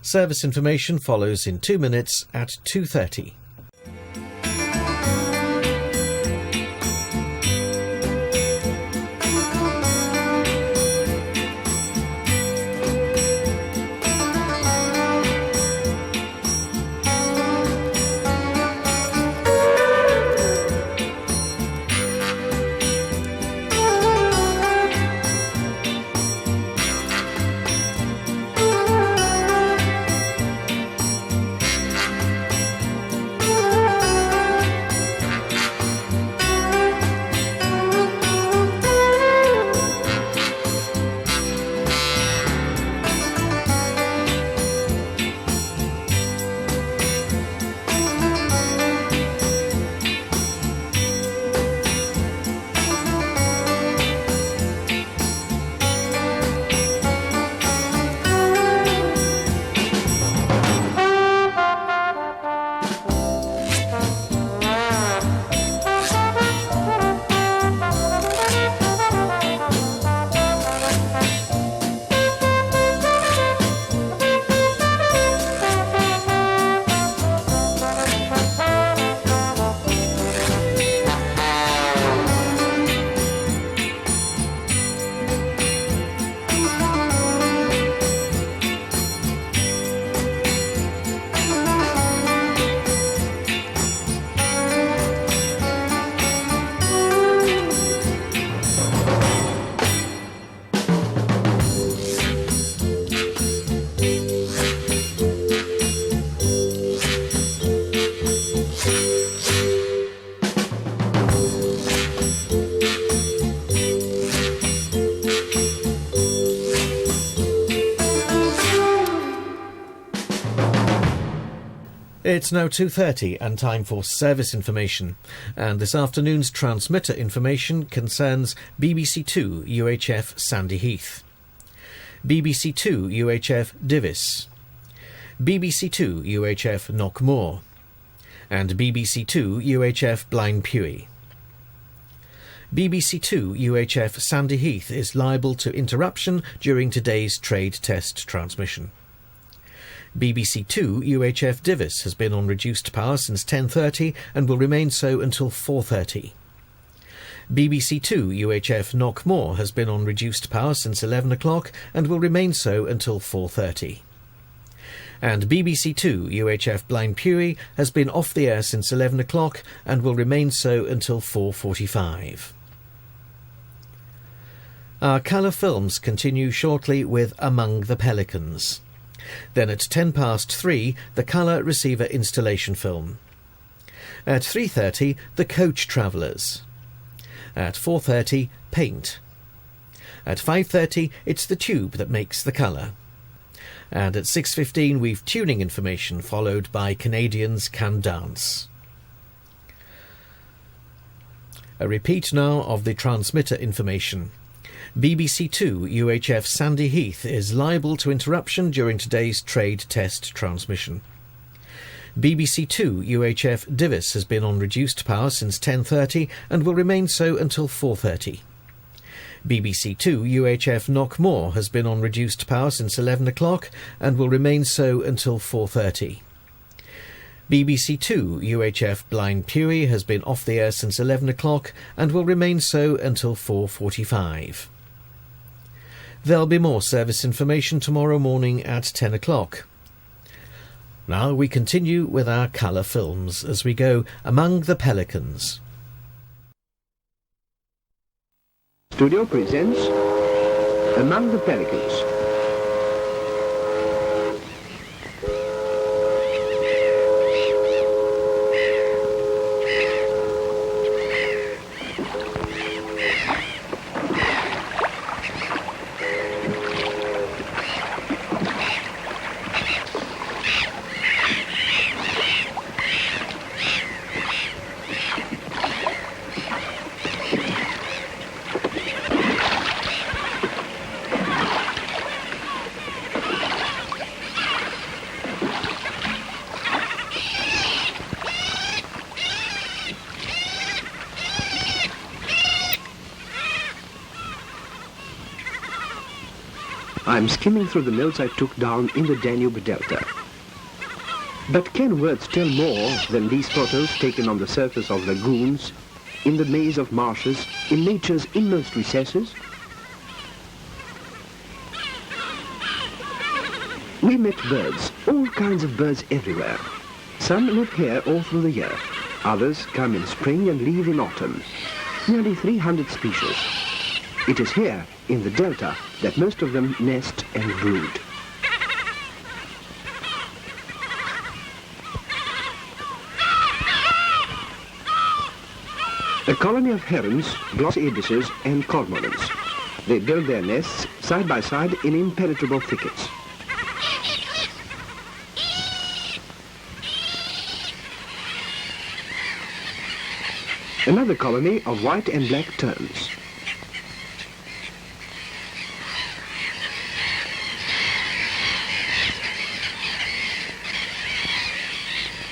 Service information follows in 2 minutes at 2:30. It's now 2:30 and time for service information, and this afternoon's transmitter information concerns BBC 2 UHF Sandy Heath, BBC 2 UHF Divis, BBC 2 UHF Knockmore, and BBC 2 UHF Blaenpuy. BBC 2 UHF Sandy Heath is liable to interruption during today's trade test transmission. BBC 2 UHF Divis has been on reduced power since 10:30 and will remain so until 4:30. BBC 2 UHF Knockmore has been on reduced power since 11 o'clock and will remain so until 4:30. And BBC 2 UHF Blaenpuy has been off the air since 11 o'clock and will remain so until 4:45. Our colour films continue shortly with Among the Pelicans. Then at 3:10, the colour receiver installation film. At 3:30, the coach travellers. At 4:30, paint. At 5:30, it's the tube that makes the colour. And at 6:15, we've tuning information, followed by Canadians Can Dance. A repeat now of the transmitter information. BBC 2 UHF Sandy Heath is liable to interruption during today's trade test transmission. BBC 2 UHF Divis has been on reduced power since 10:30 and will remain so until 4:30. BBC 2 UHF Knockmore has been on reduced power since 11 o'clock and will remain so until 4:30. BBC 2 UHF Blaenpuy has been off the air since 11 o'clock and will remain so until 4:45. There'll be more service information tomorrow morning at 10 o'clock. Now we continue with our colour films as we go Among the Pelicans. Studio presents Among the Pelicans. I'm skimming through the notes I took down in the Danube Delta. But can words tell more than these photos taken on the surface of lagoons, in the maze of marshes, in nature's inmost recesses? We met birds, all kinds of birds everywhere. Some live here all through the year. Others come in spring and leave in autumn. Nearly 300 species. It is here, in the delta, that most of them nest and brood. A colony of herons, glossy ibises and cormorants. They build their nests side by side in impenetrable thickets. Another colony of white and black terns.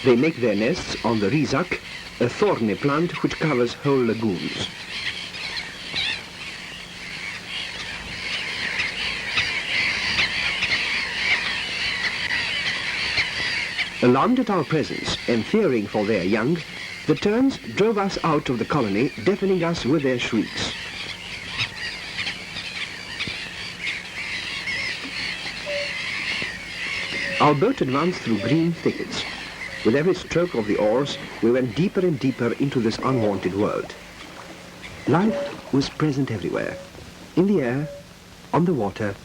They make their nests on the rizak, a thorny plant which covers whole lagoons. Alarmed at our presence and fearing for their young, the terns drove us out of the colony, deafening us with their shrieks. Our boat advanced through green thickets. With every stroke of the oars, we went deeper and deeper into this unwanted world. Life was present everywhere. In the air, on the water,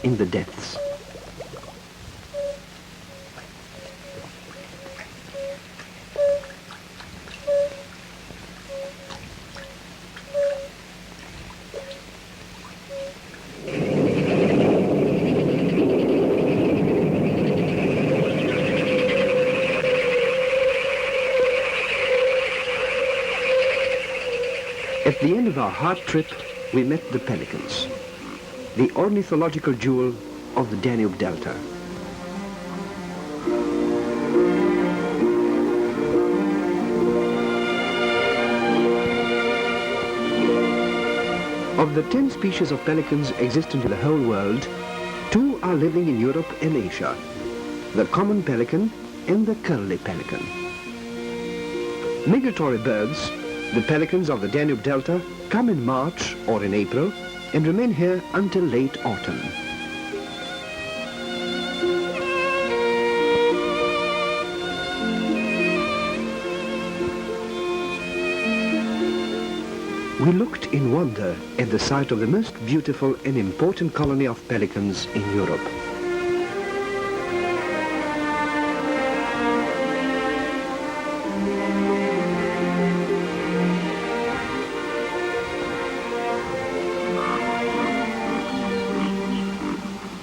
in the depths. At the end of our hard trip, we met the pelicans, the ornithological jewel of the Danube Delta. Of the 10 species of pelicans existent in the whole world, 2 are living in Europe and Asia, the common pelican and the curly pelican. Migratory birds, the pelicans of the Danube Delta come in March or in April and remain here until late autumn. We looked in wonder at the sight of the most beautiful and important colony of pelicans in Europe.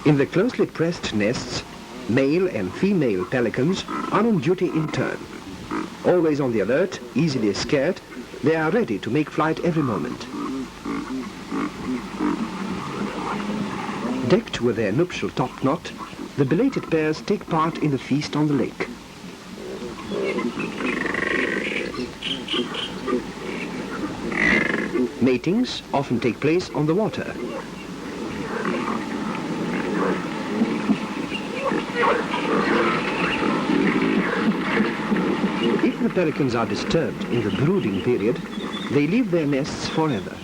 In the closely pressed nests, male and female pelicans are on duty in turn. Always on the alert, easily scared, they are ready to make flight every moment. Decked with their nuptial topknot, the belated pairs take part in the feast on the lake. Matings often take place on the water. If the pelicans are disturbed in the brooding period, they leave their nests forever.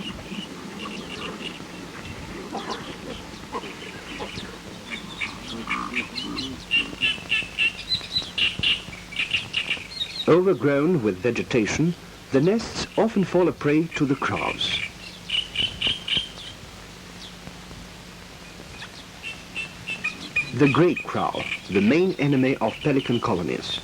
Overgrown with vegetation, the nests often fall a prey to the crows. The great crow, the main enemy of pelican colonies.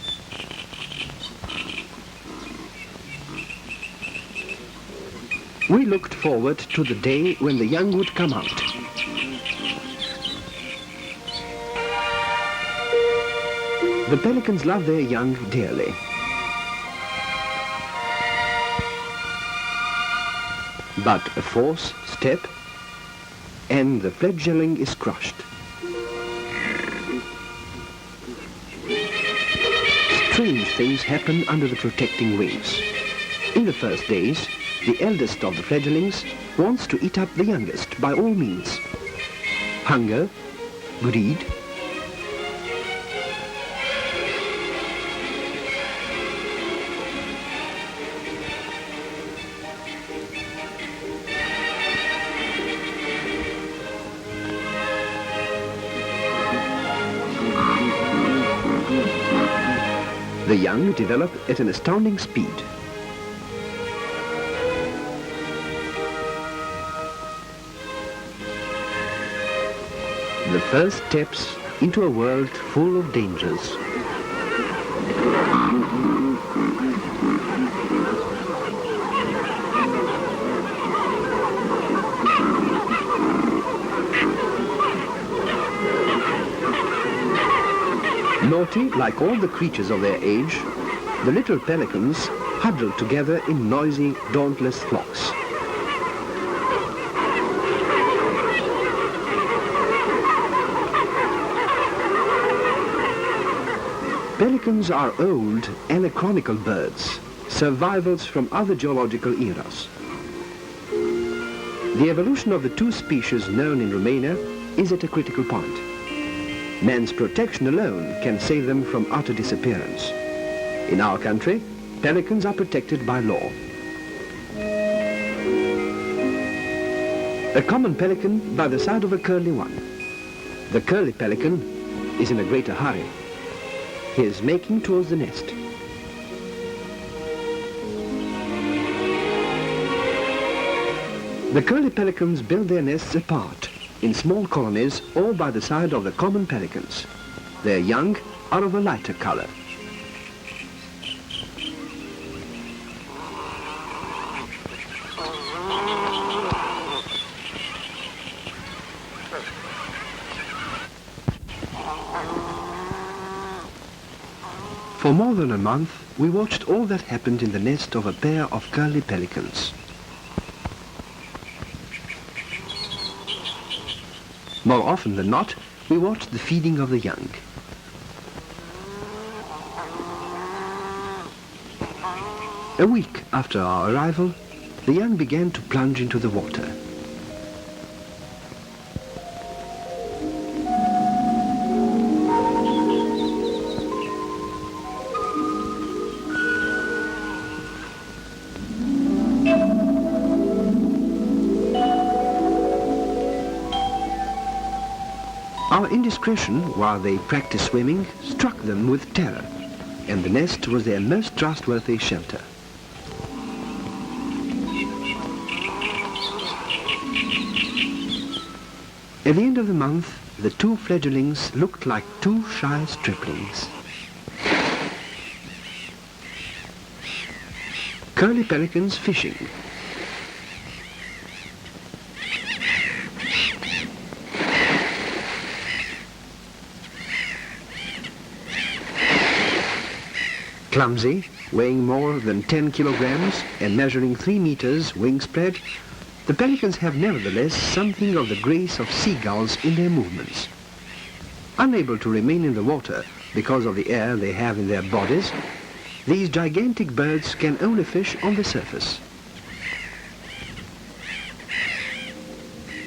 We looked forward to the day when the young would come out. The pelicans love their young dearly. But a false step and the fledgling is crushed. Strange things happen under the protecting wings. In the first days, the eldest of the fledglings wants to eat up the youngest by all means. hunger, greed, the young develop at an astounding speed. The first steps into a world full of dangers. Naughty, like all the creatures of their age, the little pelicans huddle together in noisy, dauntless flocks. Pelicans are old, anachronical birds, survivals from other geological eras. The evolution of the two species known in Romania is at a critical point. Man's protection alone can save them from utter disappearance. In our country, pelicans are protected by law. A common pelican by the side of a curly one. The curly pelican is in a greater hurry. He is making towards the nest. The curly pelicans build their nests apart, in small colonies, all by the side of the common pelicans. Their young are of a lighter color. For more than a month, we watched all that happened in the nest of a pair of curly pelicans. More often than not, we watched the feeding of the young. A week after our arrival, the young began to plunge into the water. Our indiscretion while they practiced swimming struck them with terror, and the nest was their most trustworthy shelter. At the end of the month, the two fledglings looked like two shy striplings. Curly pelicans fishing. Clumsy, weighing more than 10 kilograms and measuring 3 meters wingspread, the pelicans have nevertheless something of the grace of seagulls in their movements. Unable to remain in the water because of the air they have in their bodies, these gigantic birds can only fish on the surface.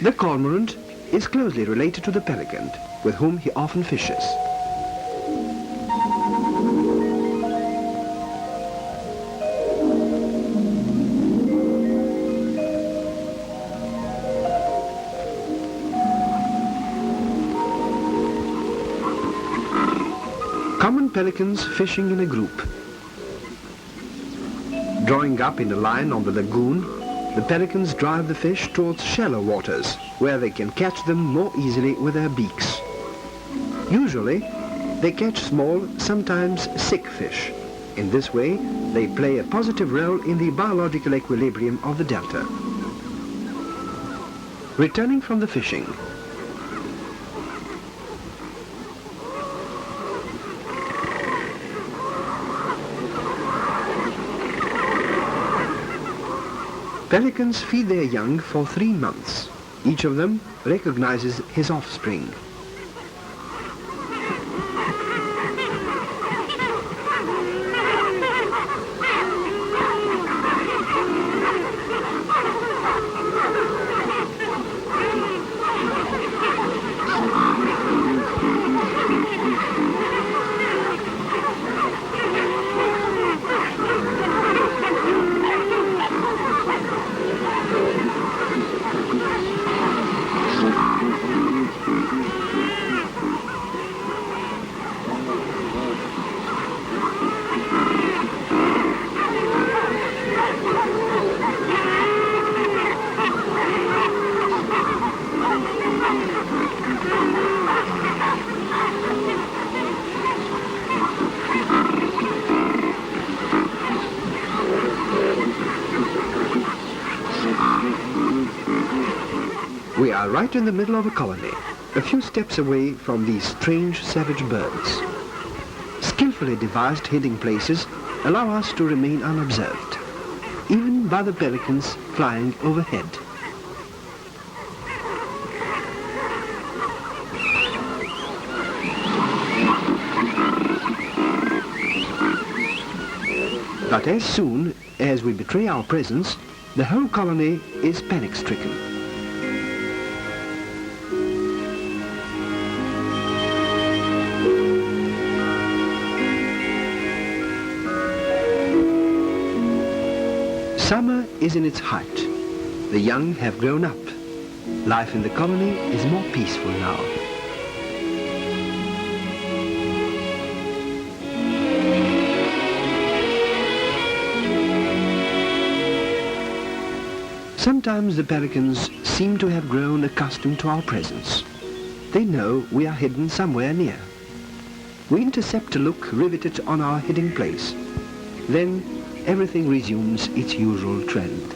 The cormorant is closely related to the pelican, with whom he often fishes. Common pelicans fishing in a group. Drawing up in a line on the lagoon, the pelicans drive the fish towards shallow waters, where they can catch them more easily with their beaks. Usually, they catch small, sometimes sick fish. In this way, they play a positive role in the biological equilibrium of the delta. Returning from the fishing, pelicans feed their young for 3 months. Each of them recognizes his offspring. We are right in the middle of a colony, a few steps away from these strange savage birds. Skillfully devised hiding places allow us to remain unobserved, even by the pelicans flying overhead. But as soon as we betray our presence, the whole colony is panic-stricken. Summer is in its height. The young have grown up. Life in the colony is more peaceful now. Sometimes the pelicans seem to have grown accustomed to our presence. They know we are hidden somewhere near. We intercept a look riveted on our hiding place. Then everything resumes its usual trend.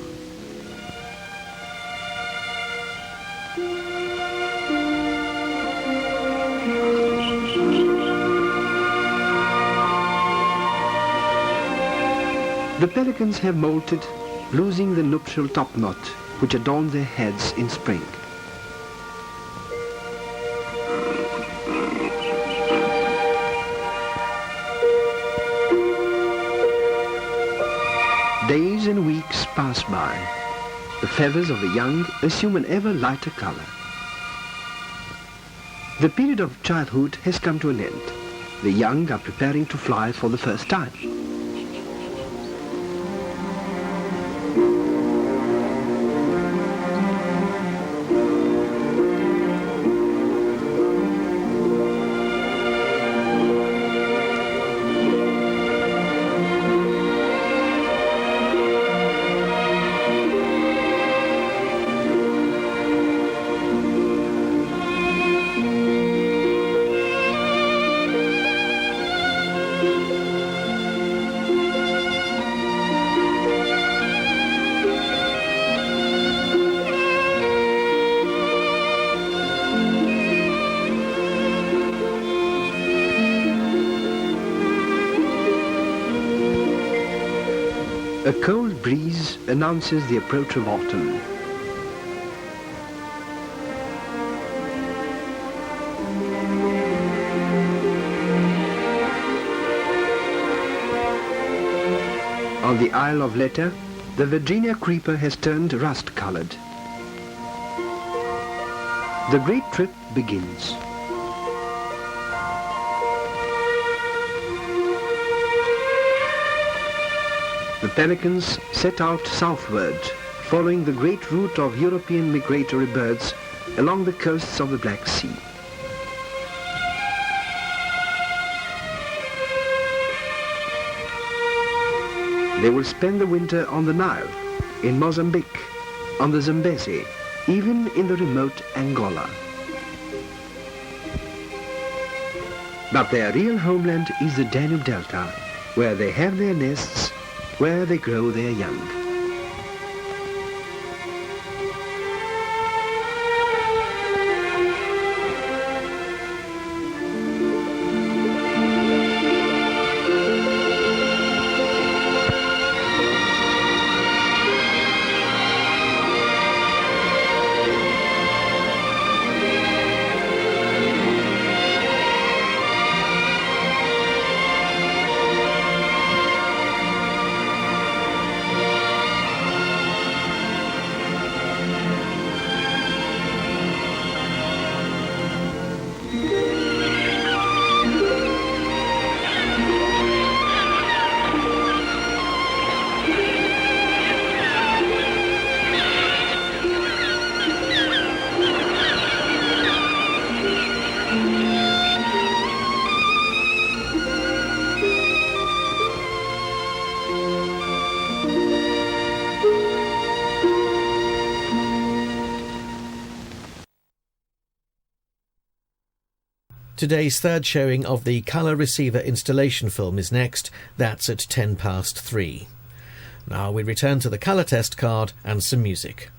The pelicans have molted, losing the nuptial topknot which adorned their heads in spring. Days and weeks pass by. The feathers of the young assume an ever lighter color. The period of childhood has come to an end. The young are preparing to fly for the first time. A cold breeze announces the approach of autumn. On the Isle of Letta, the Virginia creeper has turned rust-colored. The great trip begins. The pelicans set out southward, following the great route of European migratory birds along the coasts of the Black Sea. They will spend the winter on the Nile, in Mozambique, on the Zambezi, even in the remote Angola. But their real homeland is the Danube Delta, where they have their nests, where they grow their young. Today's third showing of the colour receiver installation film is next. That's at 3:10. Now we return to the colour test card and some music.